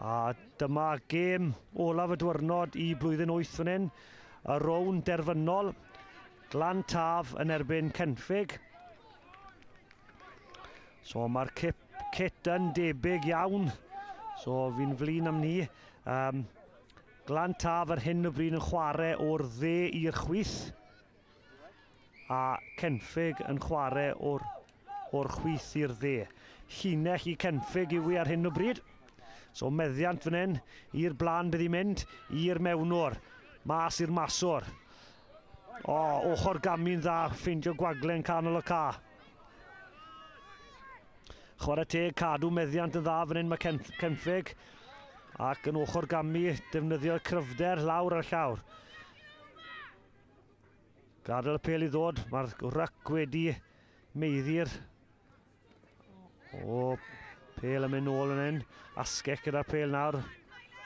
A dyma gêm olaf y diwrnod I blwyddyn 8 fan hyn. Y rown derfynol. Glantaf yn erbyn Cynffig. So mae'r kit yn debyg iawn. So fi'n flin am ni. Glantaf ar hyn o bryd yn chwarae o'r dde i'r chwith. A Cynffig yn chwarae o'r chwith i'r dde. Llinell I Cynffig yw ar hyn o bryd. So meddiant fan hyn, i'r blaen bydd hi'n mynd, i'r mewnwr, mas i'r maswr. Ochr gami'n dda, ffeindio gwaglen canol y ca. Chwarae teg cadw meddiant yn dda fan hyn mae Cynffig. Ac yn ochr gami, defnyddio'r cryfder lawr ar llawr. Gadael y pel I ddod, mae'r ryc wedi meiddi'r. Pel yn mynd nôl yn hyn, asgell gyda'r pel nawr.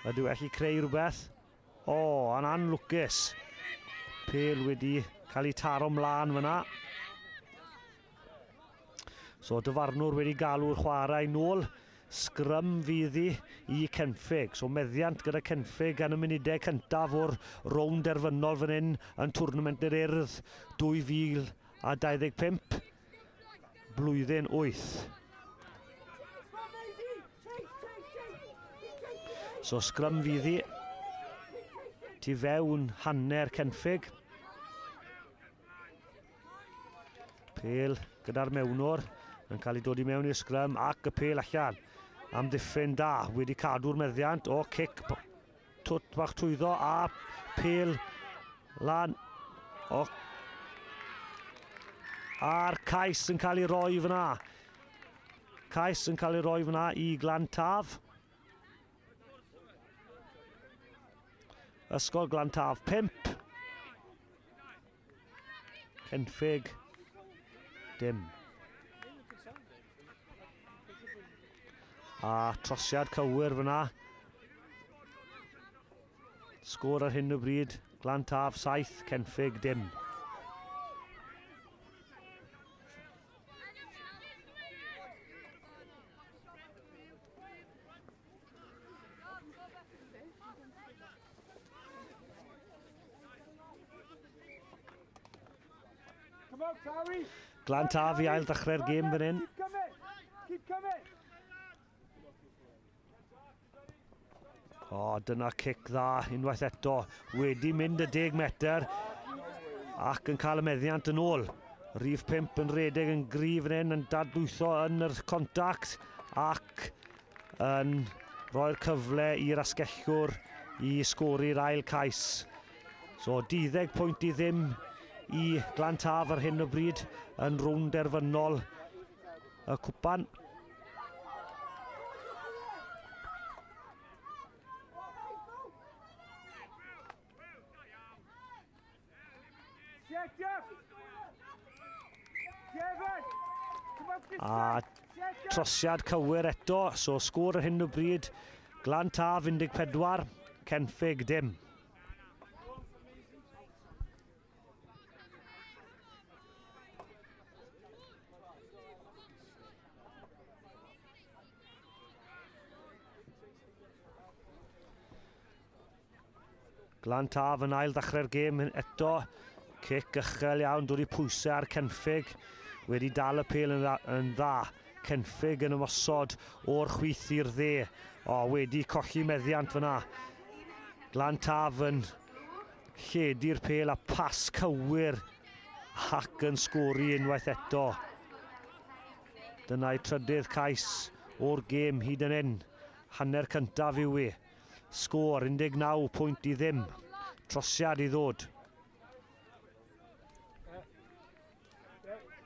Ydw eich creu rhywbeth. Yn anlwcus. Pel wedi cael ei taro mlaen fyna. So dyfarnwr wedi galw'r chwarae nôl. Sgrym fydd I Cynffig. So meddiant gyda Cynffig yn y munudau cyntaf o'r rown derfynol fan hyn yn twrnament yr Urdd 2025. Blwyddyn 8. So sgrym fydd hi tu fewn hanner Cynffig. Pel gyda'r mewnwr yn cael ei dod I mewn i'r sgrym ac y pel allan. Am ddiffyn da, wedi cadw'r meddiant. Cic twt bach trwyddo a pel lan. A'r cais yn cael ei roi fyna. Cais yn cael ei roi fyna I Glantaf. Ysgol Glantaf 5. Cynffig dim. A trosiad cywir fyna. Sgôr ar hyn o bryd. Glantaf 7, Cynffig dim. Glantaf I ail ddechrau'r gêm fan hyn. Dyna cic dda unwaith eto. Wedi mynd y 10 metr ac yn cael y meddiant yn ôl. Rhif 5 yn redeg yn gryf fan hyn yn dadlwytho yn yr contact ac yn rhoi'r cyfle i'r asgellwr I sgori'r ail cais. So 12 pwynt I ddim I Glantaf ar hyn o bryd yn rown derfynol y cwpan. A trosiad cywir eto, so sgôr ar hyn o bryd. Glantaf 14, Cynffig dim. Glantaf yn ail ddechrau'r gêm eto. Cic uchel iawn, dod I pwysau ar Cynffig. Wedi dal y pel yn dda. Cynffig yn ymosod o'r chwith i'r dde. Wedi colli meddiant fyna. Glantaf yn lledu'r pel a pas cywir ac yn sgori unwaith eto. Dyna'i trydydd cais o'r gêm hyd yn hyn. Hanner cyntaf yw I. Sgôr 19 pwynt I ddim. Trosiad I ddod.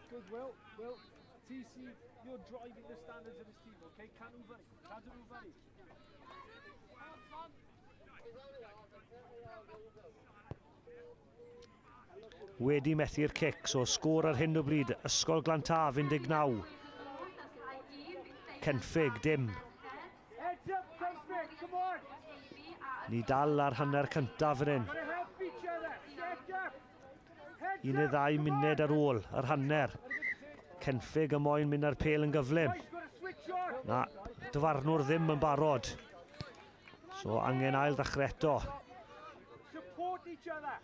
Good, well, TC, you're driving the standards of this team, okay? Cadw nhw fari. Wedi methu'r cic, so sgôr ar hyn o bryd. Ysgol Glantaf 19. Cynffig dim. Ni dal ar hanner cyntaf yn hyn. 12 munud ar ôl yr hanner. Cynffig y moyn mynd ar pel yn gyflym. Na, dyfarnwr ddim yn barod. So angen ail ddechrau eto. Support each other.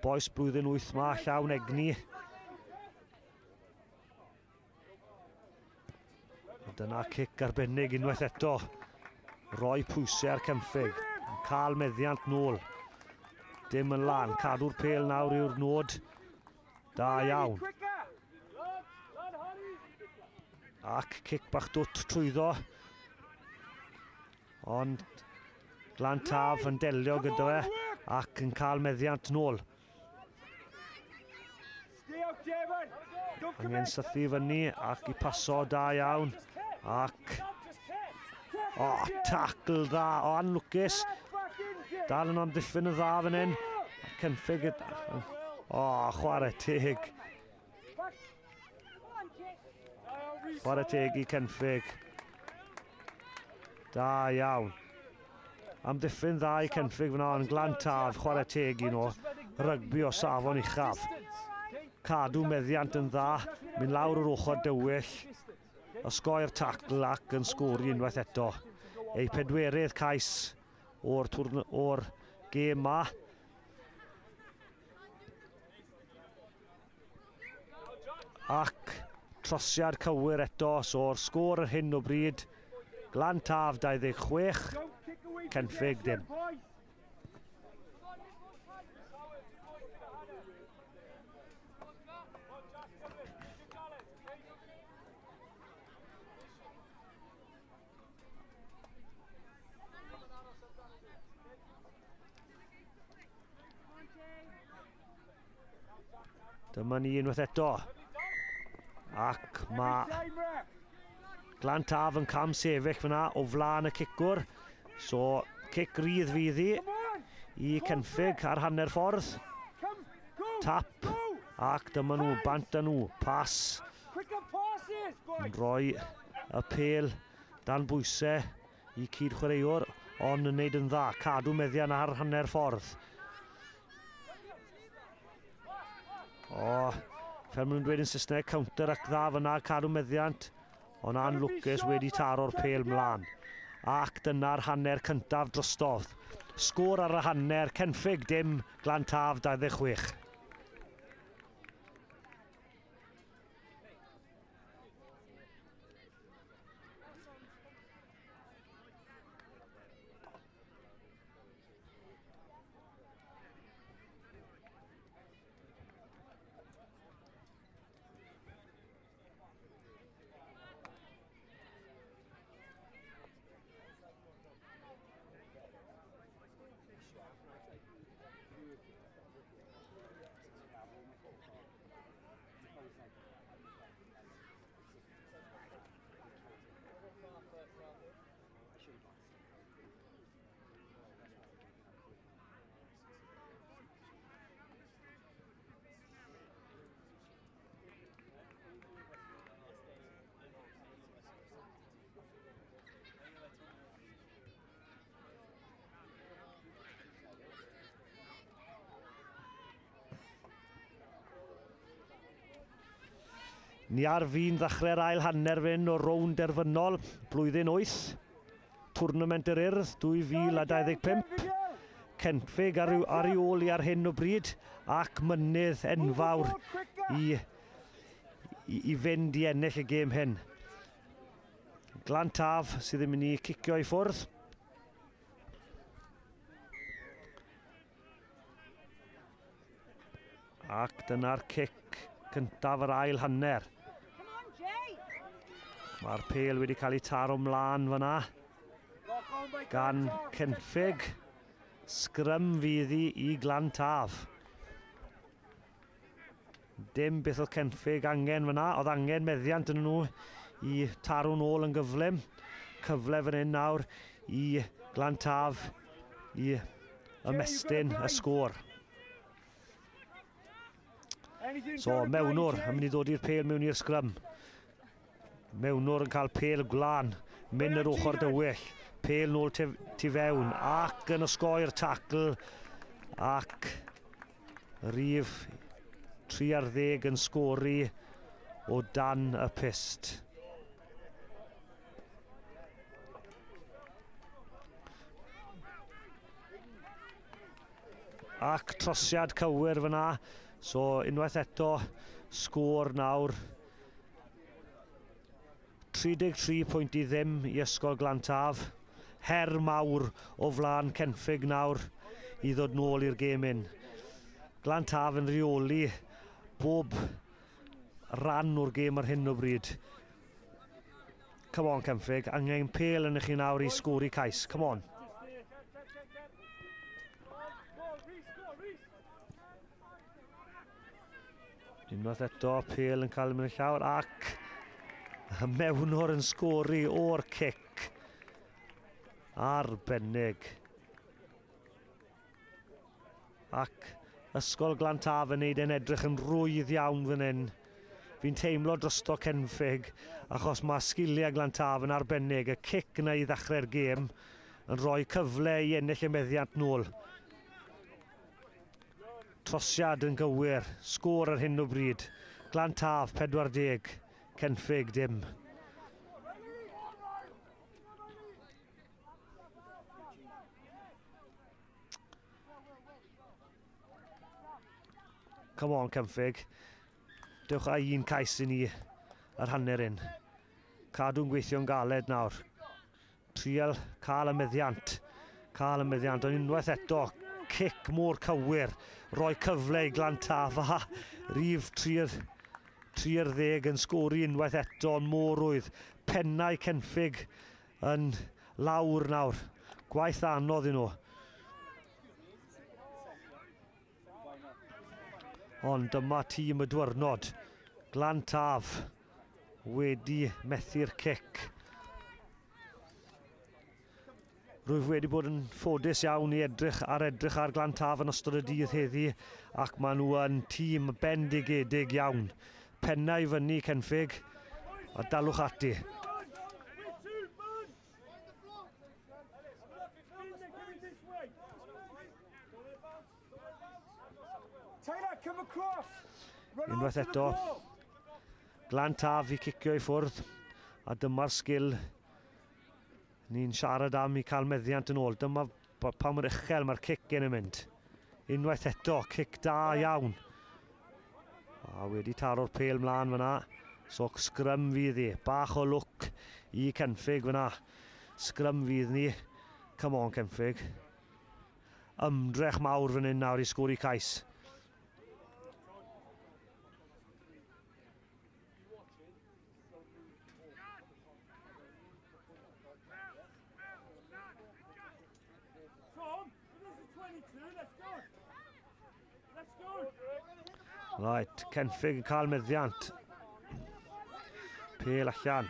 Boes blwyddyn 8 ma, llawn egni. Dyna cic arbennig unwaith eto. Roi pwysau ar Cynffig. Cael meddiant nôl. Dim yn lan, cadw'r pêl nawr yw'r nod. Da iawn. Ac cic bach dwt trwyddo. Ond Glantaf yn delio gyda fe ac yn cael meddiant nôl. Angen sythu fyny ac i paso da iawn. Ac tacl dda o anlwcus. Dal yn amddiffyn y dda fan hyn. Cynffig chwarae teg. Chwarae teg i Cynffig. Da iawn. Amddiffyn dda i Cynffig fyna yn Glantaf, chwarae teg i nhw. Rygbi o safon uchaf. Cadw meddiant yn dda, mynd lawr o'r ochr dywyll. Osgoi'r tacl ac yn sgori unwaith eto. Ei pedwerydd cais o'r gêm ma. Ac trosiad cywir eto, so'r sgôr ar hyn o bryd. Glantaf 26, Cynffig dim. Dyma ni unwaith eto. Ac mae Glantaf yn cam sefyll fyna o flaen y cicwr. So, cic rydd fydd i Cynffig ar hanner ffordd. Tap. Ac dyma nhw, bant â nhw. Pas. Yn rhoi y pêl dan bwysau i cyd chwaraewr, ond yn neud yn dda. Cadw meddian ar hanner ffordd. Fel maen nhw'n dweud yn Saesneg, counter ac dda fyna cadw meddiant. Ond anlwcus wedi taro'r pêl mlaen. Ac dyna'r hanner cyntaf drostodd. Sgôr ar y hanner, Cynffig dim, Glantaf 26. Ni ar fi'n ddechrau'r ail hanner fyn o rownd derfynol, blwyddyn 8. Twrnament yr Urdd 2025. Cynffig ar ei ôl i ar hyn o bryd ac mynydd enfawr i fynd i ennill y gêm hyn. Glantaf sydd yn mynd i cicio i ffwrdd. Ac dyna'r cic cyntaf yr ail hanner. Mae'r pêl wedi cael ei taro mlaen fyna gan Cynffig. Sgrym fydd i Glantaf. Dim beth oedd Cynffig angen fyna, oedd angen meddiant yn nhw i taro nôl yn gyflym. Cyfle fan hyn nawr i Glantaf i ymestyn y sgôr. So mewnwr yn mynd i ddod i'r pêl mewn i'r sgrym. Mewnwr yn cael pêl gwlan, mynd yr ochr dywyll. Pêl nôl tu fewn ac yn osgoi'r tacl ac rhif 30 yn sgori o dan y pist. ac trosiad cywir fyna. So unwaith eto sgôr nawr 33 pwynt I ddim I ysgol Glantaf. Her mawr o flaen Cynffig nawr I ddod nôl i'r gêm-in. Glantaf yn reoli bob ran o'r gêm ar hyn o bryd. Come on Cynffig, angen pêl yn chi nawr I sgori cais. Come on. Unwaith eto, pêl yn cael mynd y llawr ac mewnwr yn sgori o'r cic. Arbennig. Ac ysgol Glantaf yn neud yn edrych yn rwydd iawn fan hyn. Fi'n teimlo drosto Cynffig achos mae sgiliau Glantaf yn arbennig. Y cic yna I ddechrau'r gêm yn rhoi cyfle I ennill y meddiant nôl. Trosiad yn gywir, sgôr ar hyn o bryd. Glantaf 40, Cynffig dim. Come on Cynffig, dewch â un cais I ni ar hanner un. Cadw'n gweithio'n galed nawr. Trial cael y meddiant. Ond unwaith eto, cic mor cywir. Rhoi cyfle I Glantaf a rhif 30 yn sgori unwaith eto yn morwydd. Pennau Cynffig yn lawr nawr. Gwaith anodd I nhw. Ond dyma tîm y diwrnod. Glantaf wedi methu'r cic. Rwyf wedi bod yn ffodus iawn I edrych ar Glantaf yn ystod y dydd heddi ac maen nhw yn tîm bendigedig iawn. Pennau fyny Cynffig a dalwch ati. Unwaith eto, Glantaf I cicio I ffwrdd a dyma'r sgil ni'n siarad am I cael meddiant yn ôl. Dyma pa mor uchel mae'r cic yn y mynd. Unwaith eto, cic da iawn. A wedi taro'r pêl mlaen fyna. So sgrym fydd I. Bach o lwc I Cynffig fyna. Sgrym fydd ni. Come on Cynffig. Ymdrech mawr fan hyn nawr I sgori cais. Right, Cynffig yn cael meddiant. Pêl allan.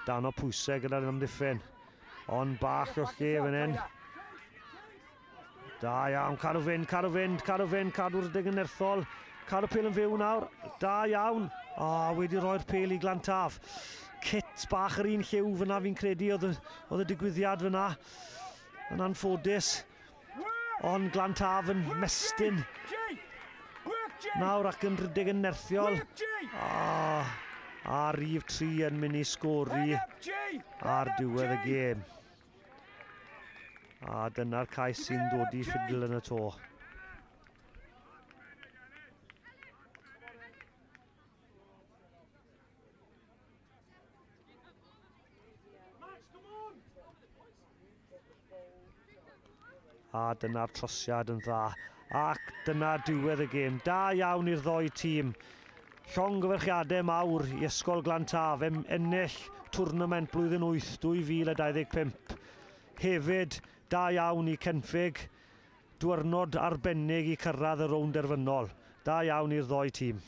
Dan o pwysau gyda'r ymddiffyn. Ond bach o lle fan hyn. Da iawn, cadw fynd, cadw'r dig yn nerthol. Cadw pêl yn fyw nawr. Da iawn. Wedi rhoi'r pêl I Glantaf. Kit bach yr un lliw fyna fi'n credu oedd y digwyddiad fyna. Yn anffodus. Ond Glantaf yn mestyn. Nawr ac yn rhedeg yn nerthiol. A rhif 3 yn mynd I sgori ar diwedd y gêm. A dyna'r cais sy'n dod I ffidl yn y to. A dyna'r trosiad yn dda. Ac dyna diwedd y gêm. Da iawn i'r ddoi tîm. Llongyfarchiadau mawr I ysgol Glantaf. Ennill twrnament blwyddyn 8, 2025. Hefyd, da iawn I Cynffig. Diwrnod arbennig I cyrraedd y rownd derfynol. Da iawn i'r ddoi tîm.